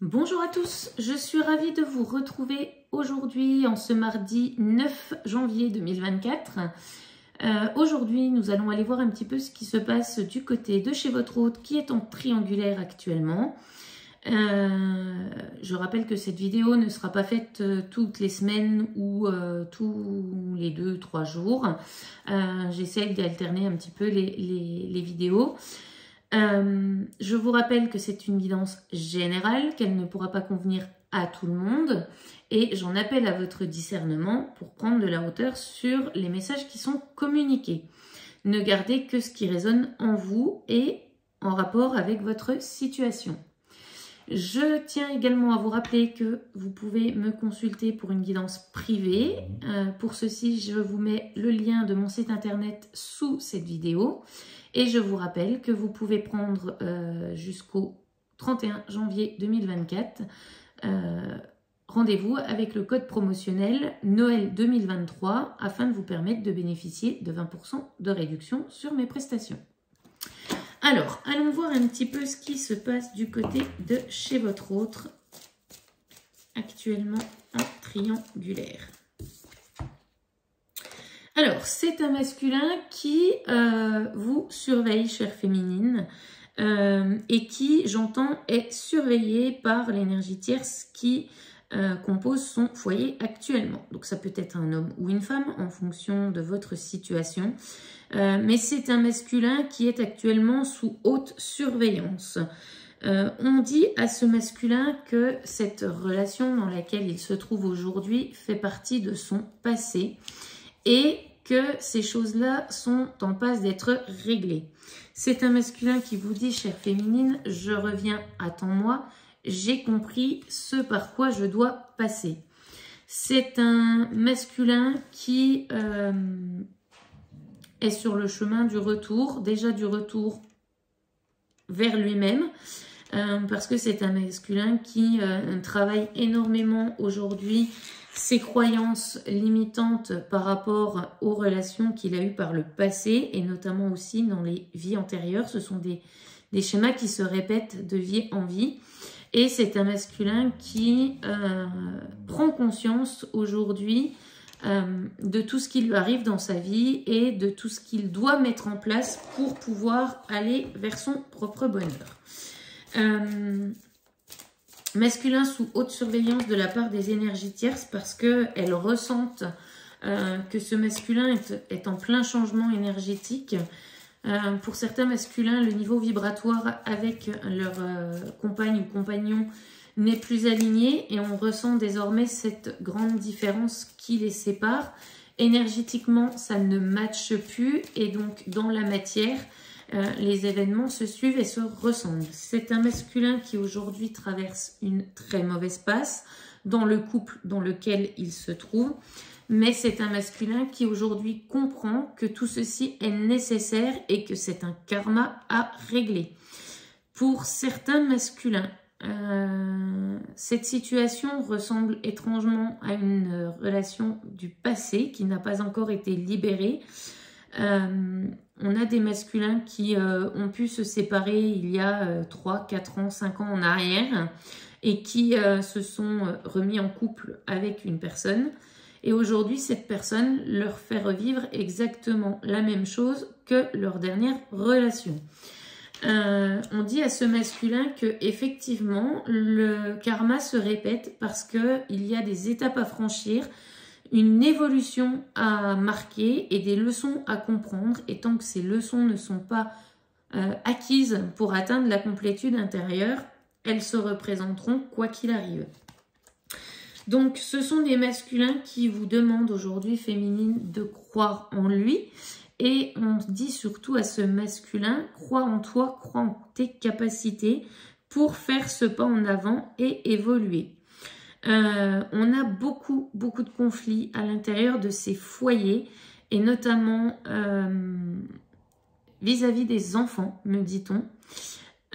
Bonjour à tous, je suis ravie de vous retrouver aujourd'hui en ce mardi 9 janvier 2024. Aujourd'hui, nous allons aller voir un petit peu ce qui se passe du côté de chez votre hôte qui est en triangulaire actuellement. Je rappelle que cette vidéo ne sera pas faite toutes les semaines ou tous les 2-3 jours. J'essaye d'alterner un petit peu les vidéos. Je vous rappelle que c'est une guidance générale, qu'elle ne pourra pas convenir à tout le monde et j'en appelle à votre discernement pour prendre de la hauteur sur les messages qui sont communiqués. Ne gardez que ce qui résonne en vous et en rapport avec votre situation. Je tiens également à vous rappeler que vous pouvez me consulter pour une guidance privée. Pour ceci, je vous mets le lien de mon site internet sous cette vidéo. Et je vous rappelle que vous pouvez prendre jusqu'au 31 janvier 2024 rendez-vous avec le code promotionnel Noël 2023 afin de vous permettre de bénéficier de 20% de réduction sur mes prestations. Alors, allons voir un petit peu ce qui se passe du côté de chez votre autre, actuellement en triangulaire. Alors, c'est un masculin qui vous surveille, chère féminine, et qui, j'entends, est surveillé par l'énergie tierce qui compose son foyer actuellement. Donc, ça peut être un homme ou une femme en fonction de votre situation. Mais c'est un masculin qui est actuellement sous haute surveillance. On dit à ce masculin que cette relation dans laquelle il se trouve aujourd'hui fait partie de son passé et que ces choses-là sont en passe d'être réglées. C'est un masculin qui vous dit, chère féminine, je reviens, attends-moi, j'ai compris ce par quoi je dois passer. C'est un masculin qui est sur le chemin du retour, déjà du retour vers lui-même, parce que c'est un masculin qui travaille énormément aujourd'hui ses croyances limitantes par rapport aux relations qu'il a eues par le passé et notamment aussi dans les vies antérieures. Ce sont des schémas qui se répètent de vie en vie. Et c'est un masculin qui prend conscience aujourd'hui de tout ce qui lui arrive dans sa vie et de tout ce qu'il doit mettre en place pour pouvoir aller vers son propre bonheur. Masculin sous haute surveillance de la part des énergies tierces parce qu'elles ressentent que ce masculin est en plein changement énergétique. Pour certains masculins, le niveau vibratoire avec leur compagne ou compagnon n'est plus aligné et on ressent désormais cette grande différence qui les sépare. Énergétiquement, ça ne matche plus et donc dans la matière, les événements se suivent et se ressemblent. C'est un masculin qui aujourd'hui traverse une très mauvaise passe dans le couple dans lequel il se trouve. Mais c'est un masculin qui aujourd'hui comprend que tout ceci est nécessaire et que c'est un karma à régler. Pour certains masculins, cette situation ressemble étrangement à une relation du passé qui n'a pas encore été libérée. On a des masculins qui ont pu se séparer il y a 3, 4 ans, 5 ans en arrière et qui se sont remis en couple avec une personne. Et aujourd'hui, cette personne leur fait revivre exactement la même chose que leur dernière relation. On dit à ce masculin que effectivement le karma se répète parce qu'il y a des étapes à franchir, une évolution à marquer et des leçons à comprendre. Et tant que ces leçons ne sont pas acquises pour atteindre la complétude intérieure, elles se représenteront quoi qu'il arrive. Donc, ce sont des masculins qui vous demandent aujourd'hui, féminine, de croire en lui. Et on dit surtout à ce masculin, crois en toi, crois en tes capacités pour faire ce pas en avant et évoluer. On a beaucoup de conflits à l'intérieur de ces foyers et notamment vis-à-vis des enfants, me dit-on.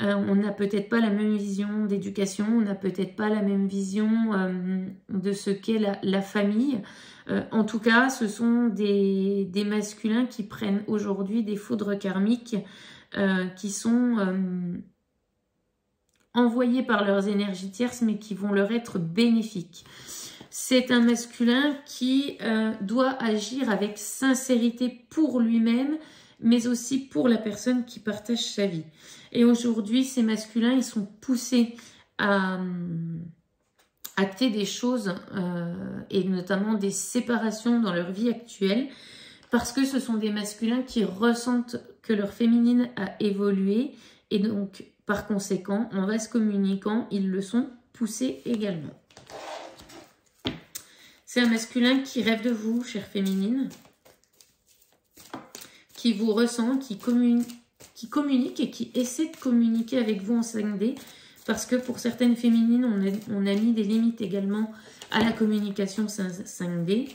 On n'a peut-être pas la même vision d'éducation, on n'a peut-être pas la même vision de ce qu'est la famille. En tout cas, ce sont des masculins qui prennent aujourd'hui des foudres karmiques qui sont envoyés par leurs énergies tierces, mais qui vont leur être bénéfiques. C'est un masculin qui doit agir avec sincérité pour lui-même, mais aussi pour la personne qui partage sa vie. Et aujourd'hui, ces masculins, ils sont poussés à acter des choses, et notamment des séparations dans leur vie actuelle, parce que ce sont des masculins qui ressentent que leur féminine a évolué, et donc, par conséquent, en vase communicant, ils le sont poussés également. C'est un masculin qui rêve de vous, chère féminine, qui vous ressent, qui communique et qui essaie de communiquer avec vous en 5D, parce que pour certaines féminines, on a mis des limites également à la communication 5D.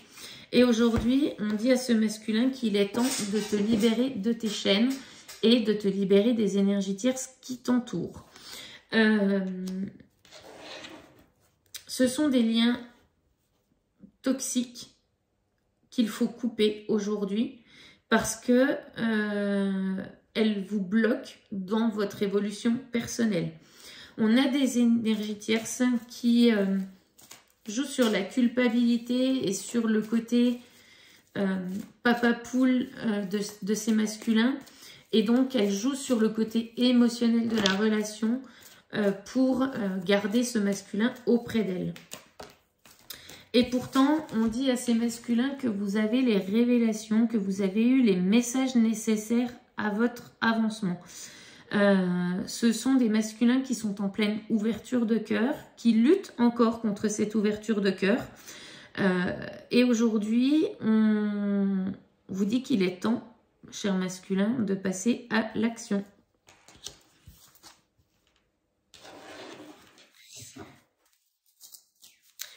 Et aujourd'hui, on dit à ce masculin qu'il est temps de te libérer de tes chaînes et de te libérer des énergies tierces qui t'entourent. Ce sont des liens toxiques qu'il faut couper aujourd'hui parce que elles vous bloquent dans votre évolution personnelle. On a des énergies tierces qui jouent sur la culpabilité et sur le côté papa poule de ces masculins. Et donc, elles jouent sur le côté émotionnel de la relation pour garder ce masculin auprès d'elles. Et pourtant, on dit à ces masculins que vous avez les révélations, que vous avez eu les messages nécessaires à votre avancement. Ce sont des masculins qui sont en pleine ouverture de cœur, qui luttent encore contre cette ouverture de cœur. Et aujourd'hui, on vous dit qu'il est temps, chers masculins, de passer à l'action.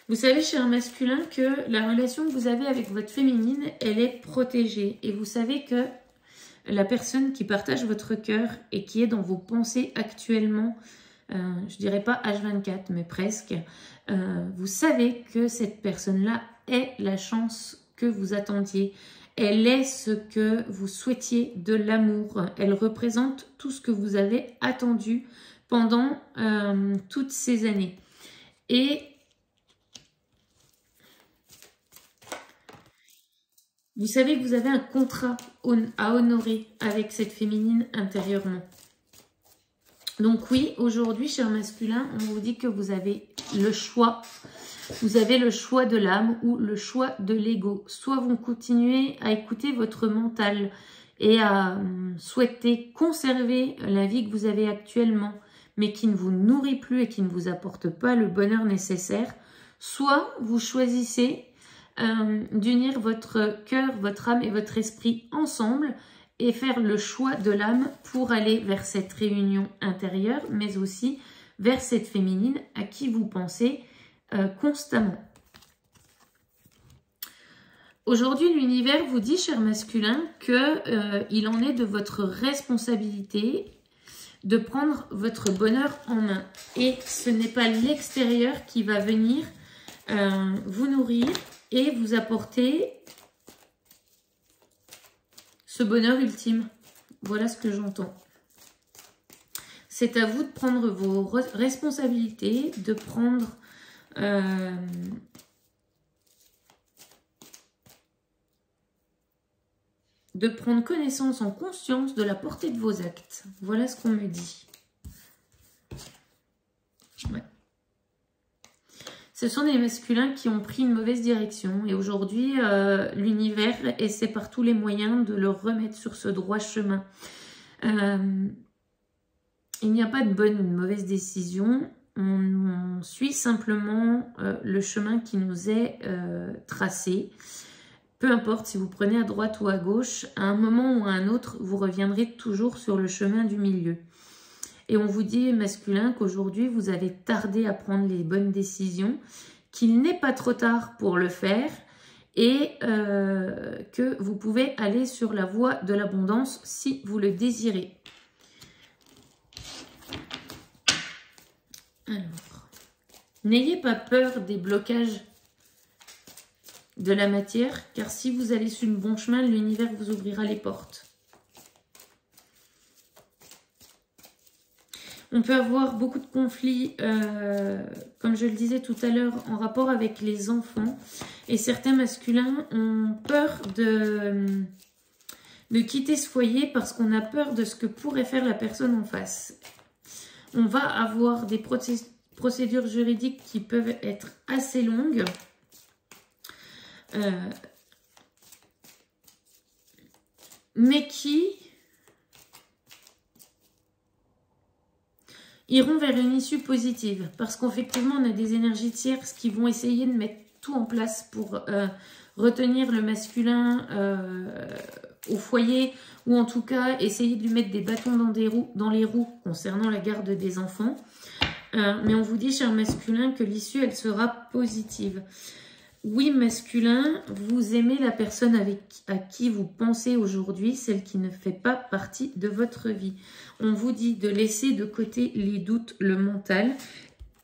Vous savez, chers masculins, que la relation que vous avez avec votre féminine, elle est protégée. Et vous savez que la personne qui partage votre cœur et qui est dans vos pensées actuellement, je dirais pas H24, mais presque, vous savez que cette personne-là est la chance que vous attendiez. Elle est ce que vous souhaitiez de l'amour. Elle représente tout ce que vous avez attendu pendant toutes ces années. Et vous savez que vous avez un contrat à honorer avec cette féminine intérieurement. Donc oui, aujourd'hui, chers masculins, on vous dit que vous avez le choix. Vous avez le choix de l'âme ou le choix de l'ego. Soit vous continuez à écouter votre mental et à souhaiter conserver la vie que vous avez actuellement, mais qui ne vous nourrit plus et qui ne vous apporte pas le bonheur nécessaire. Soit vous choisissez d'unir votre cœur, votre âme et votre esprit ensemble et faire le choix de l'âme pour aller vers cette réunion intérieure, mais aussi vers cette féminine à qui vous pensez constamment. Aujourd'hui, l'univers vous dit, cher masculin, qu'il en est de votre responsabilité de prendre votre bonheur en main. Et ce n'est pas l'extérieur qui va venir vous nourrir et vous apporter ce bonheur ultime. Voilà ce que j'entends. C'est à vous de prendre vos responsabilités, de prendre connaissance en conscience de la portée de vos actes. Voilà ce qu'on me dit. Ouais. Ce sont des masculins qui ont pris une mauvaise direction et aujourd'hui, l'univers essaie par tous les moyens de le remettre sur ce droit chemin. Il n'y a pas de bonne ou de mauvaise décision. On suit simplement le chemin qui nous est tracé. Peu importe si vous prenez à droite ou à gauche, à un moment ou à un autre, vous reviendrez toujours sur le chemin du milieu. Et on vous dit, masculin, qu'aujourd'hui, vous avez tardé à prendre les bonnes décisions, qu'il n'est pas trop tard pour le faire et que vous pouvez aller sur la voie de l'abondance si vous le désirez. Alors, n'ayez pas peur des blocages de la matière, car si vous allez sur le bon chemin, l'univers vous ouvrira les portes. On peut avoir beaucoup de conflits, comme je le disais tout à l'heure, en rapport avec les enfants. Et certains masculins ont peur de quitter ce foyer parce qu'on a peur de ce que pourrait faire la personne en face. On va avoir des procédures juridiques qui peuvent être assez longues. Mais qui iront vers une issue positive. Parce qu'effectivement, on a des énergies tierces qui vont essayer de mettre tout en place pour retenir le masculin au foyer, ou en tout cas essayer de lui mettre des bâtons dans les roues concernant la garde des enfants. Mais on vous dit, cher masculin, que l'issue, elle sera positive. Oui, masculin, vous aimez la personne à qui vous pensez aujourd'hui, celle qui ne fait pas partie de votre vie. On vous dit de laisser de côté les doutes, le mental,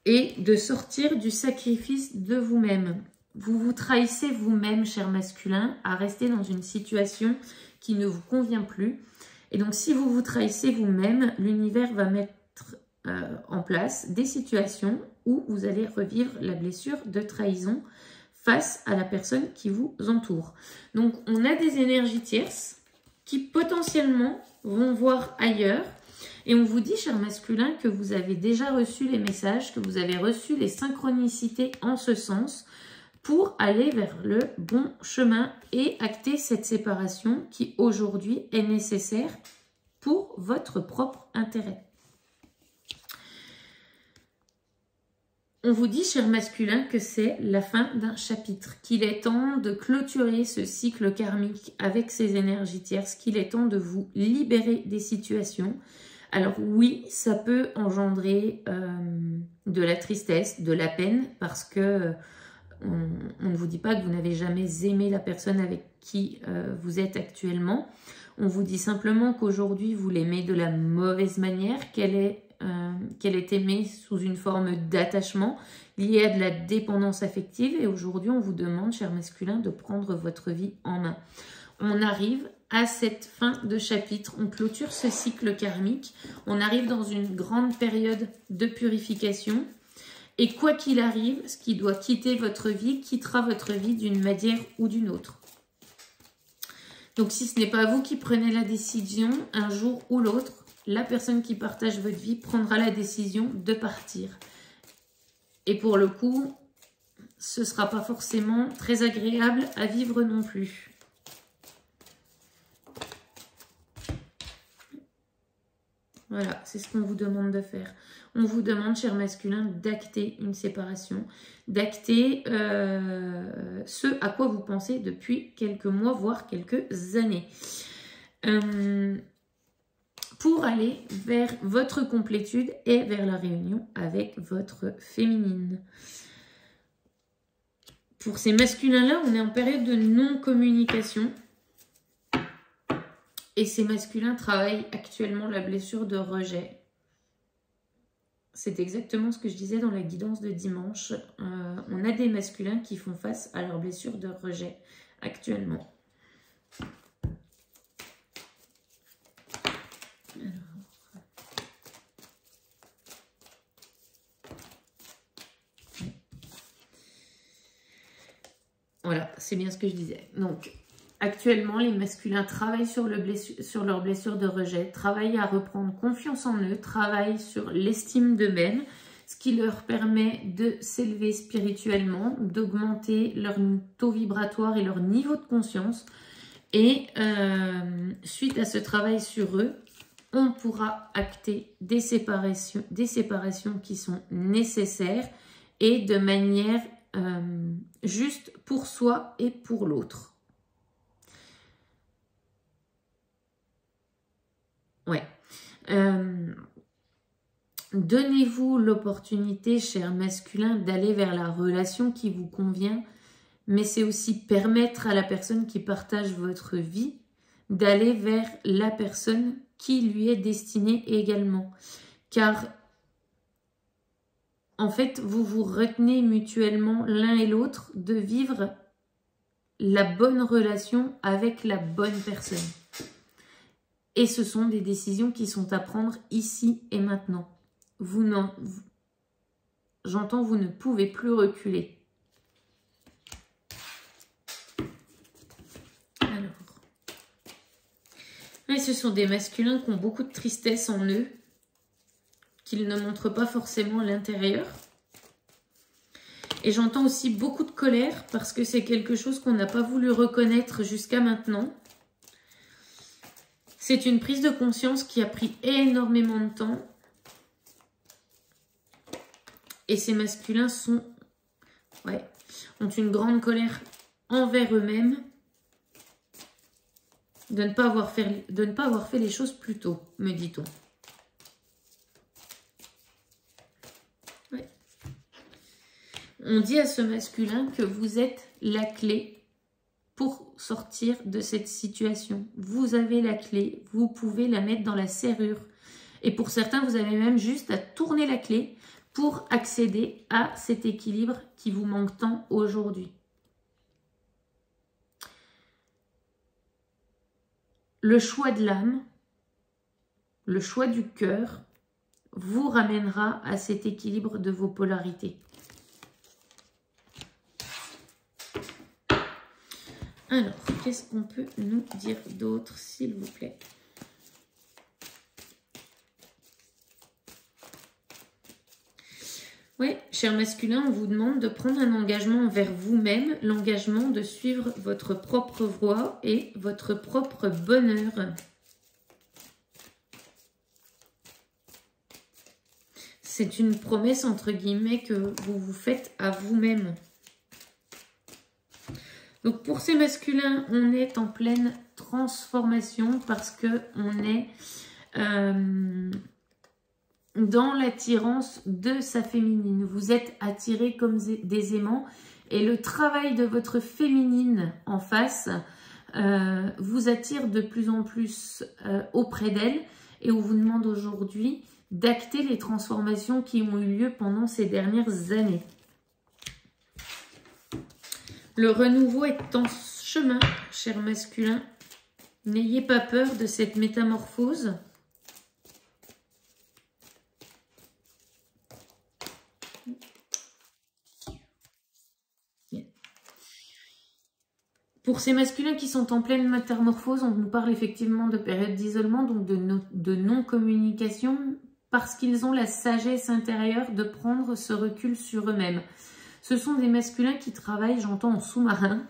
et de sortir du sacrifice de vous-même. Vous vous trahissez vous-même, cher masculin, à rester dans une situation qui ne vous convient plus. Et donc, si vous vous trahissez vous-même, l'univers va mettre en place des situations où vous allez revivre la blessure de trahison face à la personne qui vous entoure. Donc, on a des énergies tierces qui potentiellement vont voir ailleurs. Et on vous dit, cher masculin, que vous avez déjà reçu les messages, que vous avez reçu les synchronicités en ce sens pour aller vers le bon chemin et acter cette séparation qui aujourd'hui est nécessaire pour votre propre intérêt. On vous dit, cher masculin, que c'est la fin d'un chapitre, qu'il est temps de clôturer ce cycle karmique avec ces énergies tierces, qu'il est temps de vous libérer des situations. Alors oui, ça peut engendrer de la tristesse, de la peine, parce que on ne vous dit pas que vous n'avez jamais aimé la personne avec qui vous êtes actuellement. On vous dit simplement qu'aujourd'hui, vous l'aimez de la mauvaise manière, qu'elle est aimée sous une forme d'attachement liée à de la dépendance affective. Et aujourd'hui, on vous demande, cher masculin, de prendre votre vie en main. On arrive à cette fin de chapitre. On clôture ce cycle karmique. On arrive dans une grande période de purification. Et quoi qu'il arrive, ce qui doit quitter votre vie, quittera votre vie d'une manière ou d'une autre. Donc, si ce n'est pas vous qui prenez la décision, un jour ou l'autre, la personne qui partage votre vie prendra la décision de partir. Et pour le coup, ce ne sera pas forcément très agréable à vivre non plus. Voilà, c'est ce qu'on vous demande de faire. On vous demande, cher masculin, d'acter une séparation, d'acter ce à quoi vous pensez depuis quelques mois, voire quelques années. Pour aller vers votre complétude et vers la réunion avec votre féminine. Pour ces masculins-là, on est en période de non-communication. Et ces masculins travaillent actuellement la blessure de rejet. C'est exactement ce que je disais dans la guidance de dimanche. On a des masculins qui font face à leur blessure de rejet actuellement. Voilà, c'est bien ce que je disais. Donc, actuellement, les masculins travaillent sur leur blessure de rejet, travaillent à reprendre confiance en eux, travaillent sur l'estime d'eux-mêmes, ce qui leur permet de s'élever spirituellement, d'augmenter leur taux vibratoire et leur niveau de conscience. Et suite à ce travail sur eux, on pourra acter des séparations qui sont nécessaires et de manière juste pour soi et pour l'autre. Ouais. Donnez-vous l'opportunité, cher masculin, d'aller vers la relation qui vous convient, mais c'est aussi permettre à la personne qui partage votre vie d'aller vers la personne qui lui est destinée également. Car, en fait, vous vous retenez mutuellement l'un et l'autre de vivre la bonne relation avec la bonne personne. Et ce sont des décisions qui sont à prendre ici et maintenant. j'entends, vous ne pouvez plus reculer. Alors, et ce sont des masculins qui ont beaucoup de tristesse en eux, qu'ils ne montrent pas forcément à l'intérieur. Et j'entends aussi beaucoup de colère parce que c'est quelque chose qu'on n'a pas voulu reconnaître jusqu'à maintenant. C'est une prise de conscience qui a pris énormément de temps. Et ces masculins ont une grande colère envers eux-mêmes de ne pas avoir fait les choses plus tôt, me dit-on. On dit à ce masculin que vous êtes la clé pour sortir de cette situation. Vous avez la clé, vous pouvez la mettre dans la serrure. Et pour certains, vous avez même juste à tourner la clé pour accéder à cet équilibre qui vous manque tant aujourd'hui. Le choix de l'âme, le choix du cœur, vous ramènera à cet équilibre de vos polarités. Alors, qu'est-ce qu'on peut nous dire d'autre, s'il vous plaît? Oui, cher masculin, on vous demande de prendre un engagement envers vous-même, l'engagement de suivre votre propre voie et votre propre bonheur. C'est une promesse, entre guillemets, que vous vous faites à vous-même. Donc pour ces masculins, on est en pleine transformation parce qu'on est dans l'attirance de sa féminine. Vous êtes attirés comme des aimants et le travail de votre féminine en face vous attire de plus en plus auprès d'elle et on vous demande aujourd'hui d'acter les transformations qui ont eu lieu pendant ces dernières années. Le renouveau est en chemin, cher masculin. N'ayez pas peur de cette métamorphose. Pour ces masculins qui sont en pleine métamorphose, on nous parle effectivement de période d'isolement, donc de non-communication, parce qu'ils ont la sagesse intérieure de prendre ce recul sur eux-mêmes. Ce sont des masculins qui travaillent, j'entends, en sous-marin,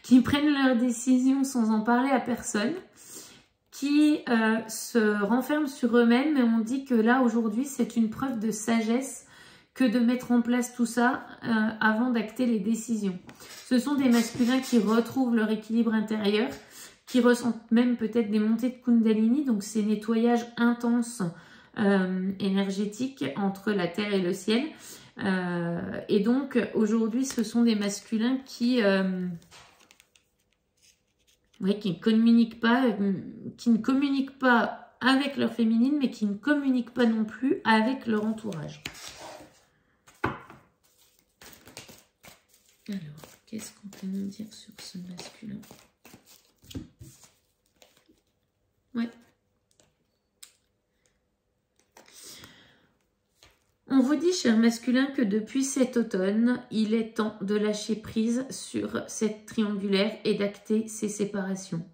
qui prennent leurs décisions sans en parler à personne, qui se renferment sur eux-mêmes, et on dit que là, aujourd'hui, c'est une preuve de sagesse que de mettre en place tout ça avant d'acter les décisions. Ce sont des masculins qui retrouvent leur équilibre intérieur, qui ressentent même peut-être des montées de Kundalini, donc ces nettoyages intenses énergétiques entre la terre et le ciel. Et donc aujourd'hui ce sont des masculins qui ne communiquent pas avec leur féminine, mais qui ne communiquent pas non plus avec leur entourage. Alors, qu'est-ce qu'on peut nous dire sur ce masculin? Ouais. On vous dit, cher masculin, que depuis cet automne, il est temps de lâcher prise sur cette triangulaire et d'acter ces séparations.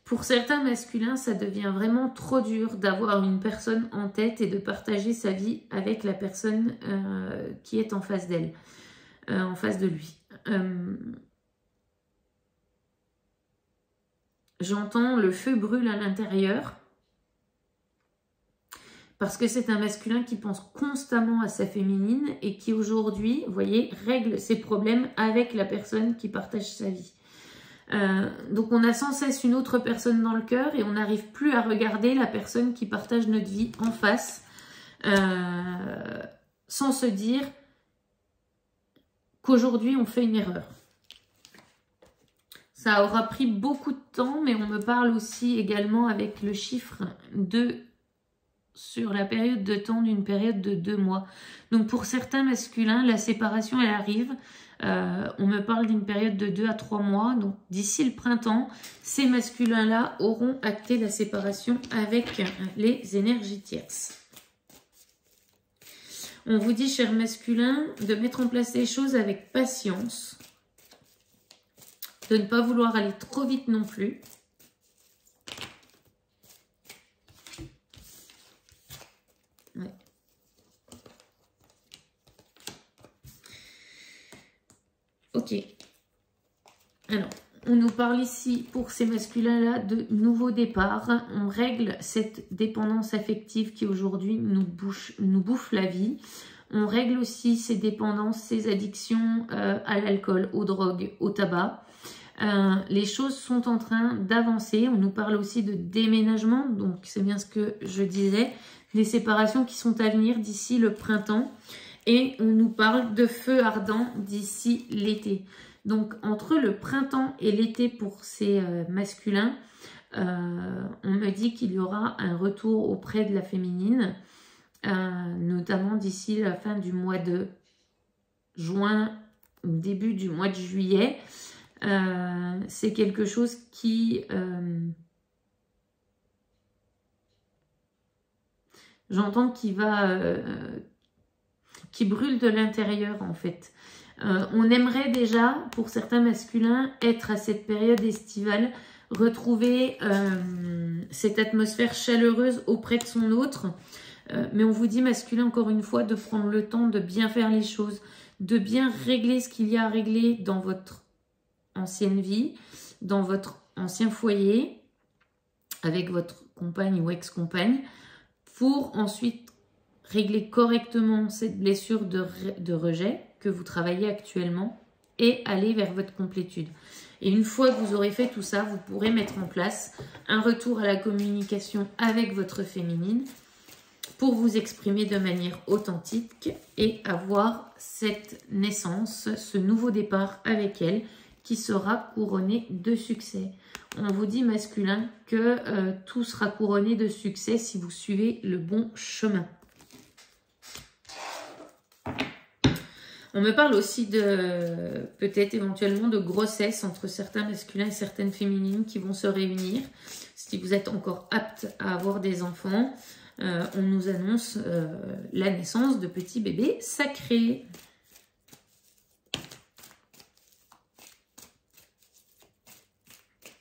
Pour certains masculins, ça devient vraiment trop dur d'avoir une personne en tête et de partager sa vie avec la personne qui est en face d'elle, en face de lui. J'entends le feu brûle à l'intérieur parce que c'est un masculin qui pense constamment à sa féminine et qui aujourd'hui, vous voyez, règle ses problèmes avec la personne qui partage sa vie. Donc on a sans cesse une autre personne dans le cœur et on n'arrive plus à regarder la personne qui partage notre vie en face sans se dire qu'aujourd'hui on fait une erreur. Ça aura pris beaucoup de temps, mais on me parle aussi également avec le chiffre 2 sur la période de temps d'une période de 2 mois. Donc pour certains masculins, la séparation elle arrive. On me parle d'une période de 2 à 3 mois. Donc d'ici le printemps, ces masculins-là auront acté la séparation avec les énergies tierces. On vous dit, chers masculins, de mettre en place les choses avec patience, de ne pas vouloir aller trop vite non plus. Ouais. Ok. Alors, on nous parle ici, pour ces masculins-là, de nouveaux départs. On règle cette dépendance affective qui aujourd'hui nous bouffe la vie. On règle aussi ces dépendances, ces addictions à l'alcool, aux drogues, au tabac. Les choses sont en train d'avancer. On nous parle aussi de déménagement, donc c'est bien ce que je disais. Les séparations qui sont à venir d'ici le printemps. Et on nous parle de feu ardent d'ici l'été. Donc, entre le printemps et l'été pour ces masculins, on me dit qu'il y aura un retour auprès de la féminine, notamment d'ici la fin du mois de juin, début du mois de juillet. C'est quelque chose qui... j'entends qui brûle de l'intérieur, en fait. On aimerait déjà, pour certains masculins, être à cette période estivale, retrouver cette atmosphère chaleureuse auprès de son autre. Mais on vous dit, masculin, encore une fois, de prendre le temps de bien faire les choses, de bien régler ce qu'il y a à régler dans votre ancienne vie, dans votre ancien foyer, avec votre compagne ou ex-compagne, pour ensuite régler correctement cette blessure de rejet que vous travaillez actuellement et aller vers votre complétude. Et une fois que vous aurez fait tout ça, vous pourrez mettre en place un retour à la communication avec votre féminine pour vous exprimer de manière authentique et avoir cette naissance, ce nouveau départ avec elle qui sera couronné de succès. On vous dit, masculin, que tout sera couronné de succès si vous suivez le bon chemin. On me parle aussi de, peut-être éventuellement, de grossesse entre certains masculins et certaines féminines qui vont se réunir. Si vous êtes encore apte à avoir des enfants, on nous annonce la naissance de petits bébés sacrés.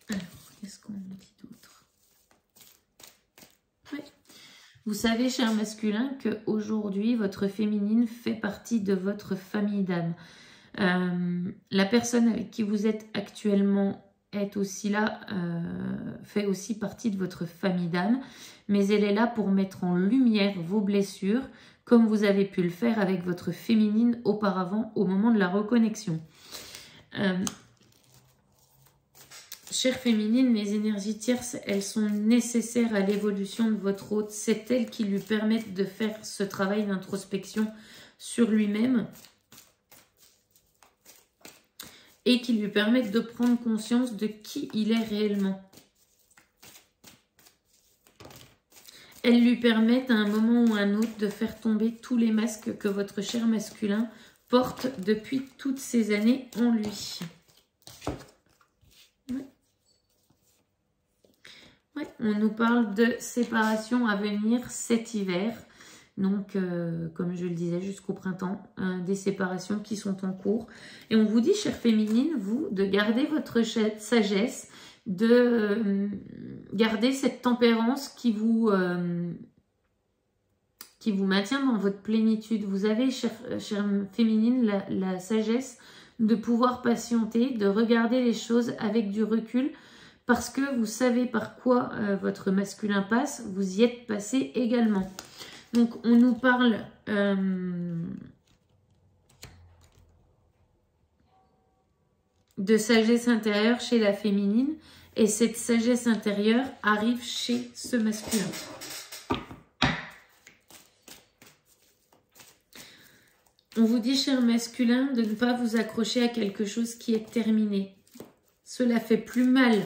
Alors, qu'est-ce qu'on nous dit d'autre? Oui. Vous savez, chers masculins, qu'aujourd'hui, votre féminine fait partie de votre famille d'âme. La personne avec qui vous êtes actuellement est aussi là, fait aussi partie de votre famille d'âme, mais elle est là pour mettre en lumière vos blessures, comme vous avez pu le faire avec votre féminine auparavant, au moment de la reconnexion. Chère féminine, les énergies tierces, elles sont nécessaires à l'évolution de votre hôte. C'est elles qui lui permettent de faire ce travail d'introspection sur lui-même et qui lui permettent de prendre conscience de qui il est réellement. Elles lui permettent à un moment ou à un autre de faire tomber tous les masques que votre cher masculin porte depuis toutes ces années en lui. Ouais. Ouais, on nous parle de séparation à venir cet hiver. Donc, comme je le disais, jusqu'au printemps, des séparations qui sont en cours. Et on vous dit, chère féminine, vous, de garder votre sagesse, de garder cette tempérance qui vous maintient dans votre plénitude. Vous avez, chère féminine, la sagesse de pouvoir patienter, de regarder les choses avec du recul, parce que vous savez par quoi votre masculin passe, vous y êtes passé également. Donc, on nous parle de sagesse intérieure chez la féminine, et cette sagesse intérieure arrive chez ce masculin. On vous dit, cher masculin, de ne pas vous accrocher à quelque chose qui est terminé. Cela fait plus mal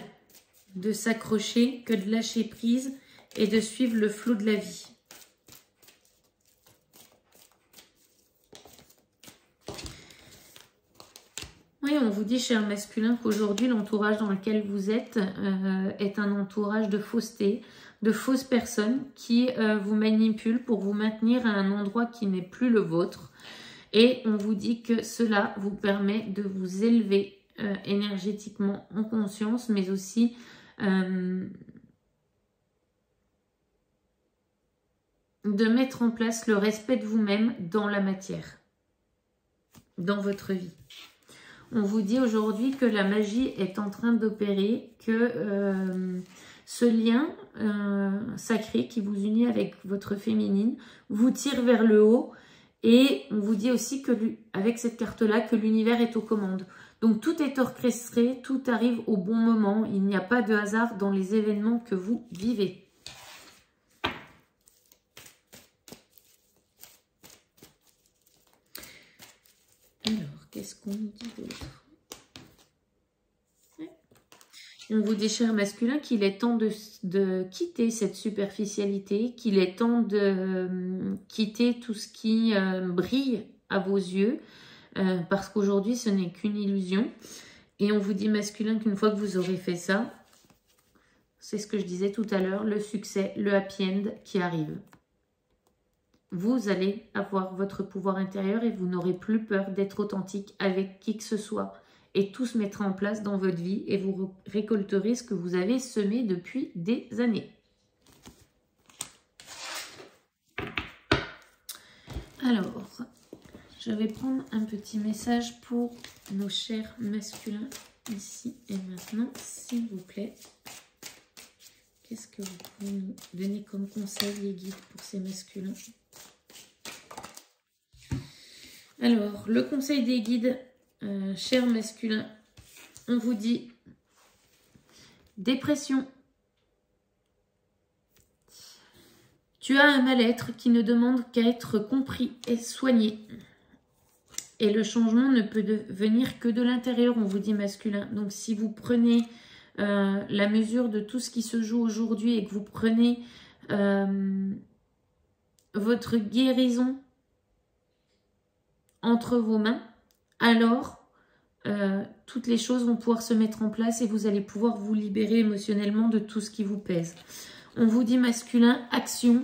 de s'accrocher que de lâcher prise et de suivre le flot de la vie. Oui, on vous dit, cher masculin, qu'aujourd'hui, l'entourage dans lequel vous êtes est un entourage de fausseté, de fausses personnes qui vous manipulent pour vous maintenir à un endroit qui n'est plus le vôtre. Et on vous dit que cela vous permet de vous élever énergétiquement en conscience, mais aussi de mettre en place le respect de vous-même dans la matière, dans votre vie. On vous dit aujourd'hui que la magie est en train d'opérer, que ce lien sacré qui vous unit avec votre féminine vous tire vers le haut. Et on vous dit aussi que avec cette carte-là, que l'univers est aux commandes. Donc tout est orchestré, tout arrive au bon moment. Il n'y a pas de hasard dans les événements que vous vivez. Alors, qu'est-ce qu'on nous dit d'autre? On vous dit, cher masculin, qu'il est temps de quitter cette superficialité, qu'il est temps de quitter tout ce qui brille à vos yeux, parce qu'aujourd'hui, ce n'est qu'une illusion. Et on vous dit, masculin, qu'une fois que vous aurez fait ça, c'est ce que je disais tout à l'heure, le succès, le happy end qui arrive. Vous allez avoir votre pouvoir intérieur et vous n'aurez plus peur d'être authentique avec qui que ce soit. Et tout se mettra en place dans votre vie et vous récolterez ce que vous avez semé depuis des années. Alors, je vais prendre un petit message pour nos chers masculins ici et maintenant, s'il vous plaît. Qu'est-ce que vous pouvez nous donner comme conseil, les guides, pour ces masculins? Alors, le conseil des guides, cher masculin, on vous dit dépression. Tu as un mal-être qui ne demande qu'à être compris et soigné. Et le changement ne peut venir que de l'intérieur, on vous dit masculin. Donc si vous prenez la mesure de tout ce qui se joue aujourd'hui et que vous prenez votre guérison entre vos mains, alors toutes les choses vont pouvoir se mettre en place et vous allez pouvoir vous libérer émotionnellement de tout ce qui vous pèse. On vous dit masculin, action.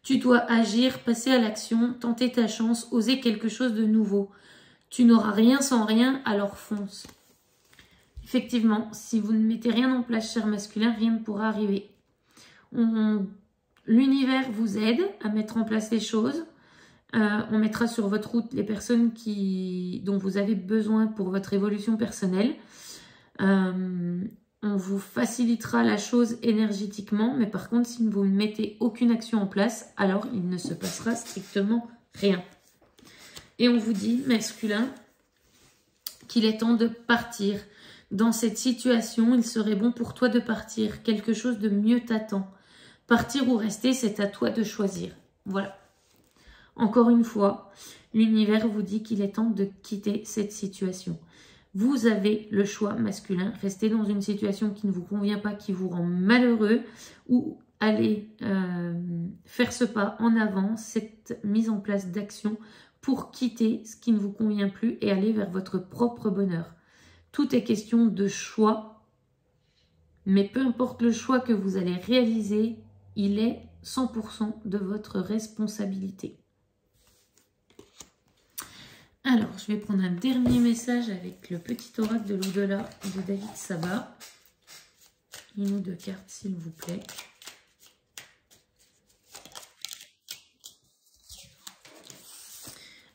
Tu dois agir, passer à l'action, tenter ta chance, oser quelque chose de nouveau. Tu n'auras rien sans rien, alors fonce. Effectivement, si vous ne mettez rien en place, cher masculin, rien ne pourra arriver. L'univers vous aide à mettre en place les choses. On mettra sur votre route les personnes dont vous avez besoin pour votre évolution personnelle. On vous facilitera la chose énergétiquement, mais par contre, si vous ne mettez aucune action en place, alors il ne se passera strictement rien. Et on vous dit, masculin, qu'il est temps de partir. Dans cette situation, il serait bon pour toi de partir. Quelque chose de mieux t'attend. Partir ou rester, c'est à toi de choisir. Voilà. Encore une fois, l'univers vous dit qu'il est temps de quitter cette situation. Vous avez le choix masculin. Rester dans une situation qui ne vous convient pas, qui vous rend malheureux, ou aller faire ce pas en avant, cette mise en place d'action pour quitter ce qui ne vous convient plus et aller vers votre propre bonheur. Tout est question de choix, mais peu importe le choix que vous allez réaliser, il est 100% de votre responsabilité. Alors, je vais prendre un dernier message avec le petit oracle de l'au-delà de David Saba. Une ou deux cartes, s'il vous plaît.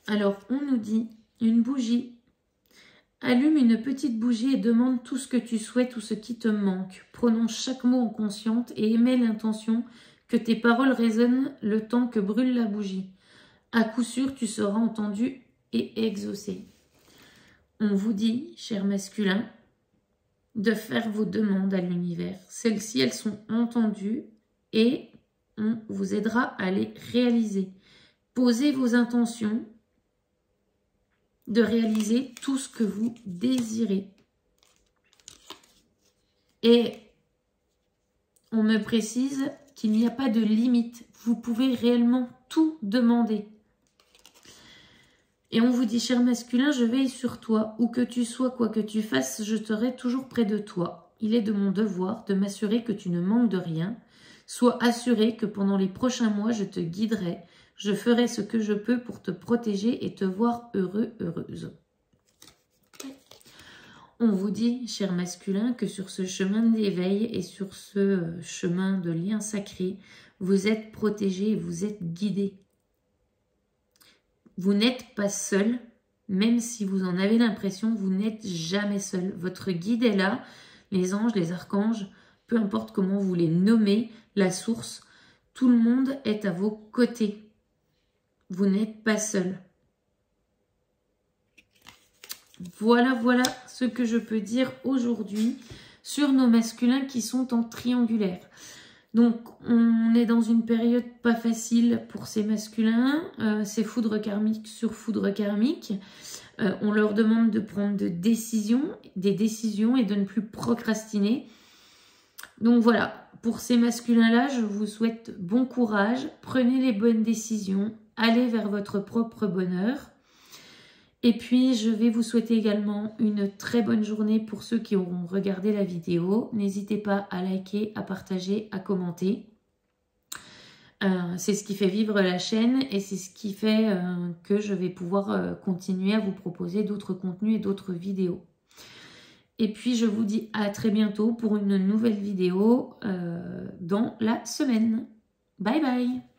Alors, on nous dit une bougie. Allume une petite bougie et demande tout ce que tu souhaites ou ce qui te manque. Prononce chaque mot en conscience et émets l'intention que tes paroles résonnent le temps que brûle la bougie. À coup sûr, tu seras entendu et exaucé. On vous dit, cher masculin, de faire vos demandes à l'univers. Celles-ci, elles sont entendues et on vous aidera à les réaliser. Posez vos intentions de réaliser tout ce que vous désirez. Et on me précise qu'il n'y a pas de limite. Vous pouvez réellement tout demander. Et on vous dit, cher masculin, je veille sur toi. Où que tu sois, quoi que tu fasses, je serai toujours près de toi. Il est de mon devoir de m'assurer que tu ne manques de rien. Sois assuré que pendant les prochains mois, je te guiderai. Je ferai ce que je peux pour te protéger et te voir heureux, heureuse. On vous dit, cher masculin, que sur ce chemin d'éveil et sur ce chemin de lien sacré, vous êtes protégé, vous êtes guidé. Vous n'êtes pas seul, même si vous en avez l'impression, vous n'êtes jamais seul. Votre guide est là, les anges, les archanges, peu importe comment vous les nommez, la source, tout le monde est à vos côtés. Vous n'êtes pas seul. Voilà ce que je peux dire aujourd'hui sur nos masculins qui sont en triangulaire. Donc, on est dans une période pas facile pour ces masculins. C'est foudre karmique sur foudre karmique. On leur demande de prendre des décisions et de ne plus procrastiner. Donc voilà, pour ces masculins-là, je vous souhaite bon courage. Prenez les bonnes décisions. Allez vers votre propre bonheur. Et puis, je vais vous souhaiter également une très bonne journée pour ceux qui auront regardé la vidéo. N'hésitez pas à liker, à partager, à commenter. C'est ce qui fait vivre la chaîne et c'est ce qui fait que je vais pouvoir continuer à vous proposer d'autres contenus et d'autres vidéos. Et puis, je vous dis à très bientôt pour une nouvelle vidéo dans la semaine. Bye bye!